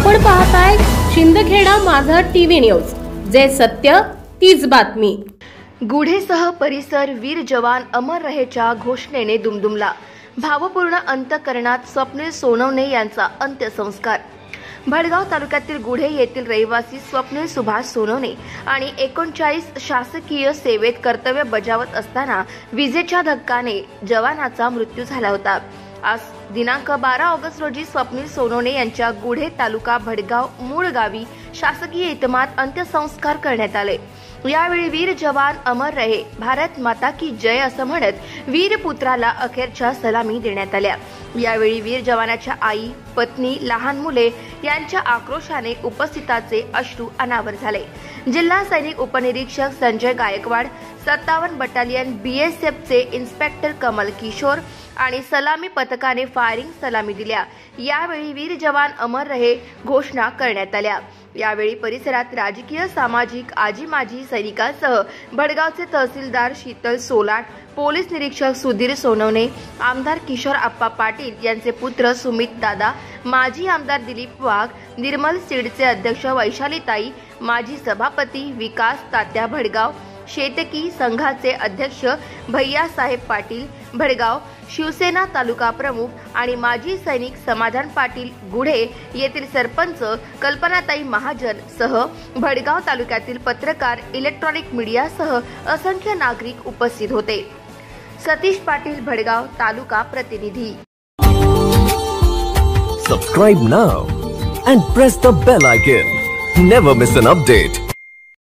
आपण पाहताय शिंदखेडा माझा टीव्ही न्यूज, जे सत्य तीच बातमी। गुढेसह परिसर वीर जवान अमर रहेच्या घोषणेने दुमदुमला। भावपूर्ण अंतकरणात स्वप्नील सोनवणे यांचा अंत्यसंस्कार। भडगाव तालुक्यातील गुढे येथील रहिवासी स्वप्नील सुभाष सोनवणे आणि 39 शासकीय सेवेत कर्तव्य बजावत असताना विजेच्या धक्क्याने जवानाचा मृत्यू झाला होता। आज दिनांक 12 ऑगस्ट रोजी स्वप्नील सोनवणे यांच्या गुढे तालुका भडगाव मूळ गावी शासकीय इतमामात अंत्यसंस्कार करण्यात आले। यावेळी वीर जवान अमर रहे, भारत माता की जय असं म्हणत वीर पुत्राला अखेरच्या सलामी देण्यात आल्या। यावेळी वीर जवानाच्या आई, पत्नी, लहान मुले यांच्या आक्रोशाने उपस्थितांचे अश्रू अनावर झाले। जिल्हा सैनिक उपनिरीक्षक संजय गायकवाड, 57 बटालियन BSFचे इन्स्पेक्टर कमल किशोर आणि सलामी पथकाने फायरिंग सलामी दिल्या। यावेळी वीर जवान अमर रहे घोषणा करण्यात आल्या। यावेळी परिसरात राजकीय, सामाजिक, आजी-माजी सैनिकांसह भडगावचे तहसीलदार शीतल सोलाट, पोलीस निरीक्षक सुधीर सोनवणे, आमदार किशोर आप्पा पाटील यांचे पुत्र सुमित दादा, माजी आमदार दिलीप वाघ, निर्मल सीडचे अध्यक्ष वैशालीताई, माजी सभापती विकास तात्या भडगाव, शेतकी संघाचे अध्यक्ष भैयासाहेब पाटील भडगाव, शिवसेना तालुका प्रमुख आणि माजी सैनिक समाधान पाटील गुढे येथील सरपंच कल्पनाताई महाजन सह भडगाव तालुक्यातील पत्रकार, इलेक्ट्रॉनिक मीडिया सह असंख्य नागरिक उपस्थित होते। सतीश पाटील, भडगाव तालुका प्रतिनिधी। Subscribe now and press the bell icon. Never miss an update.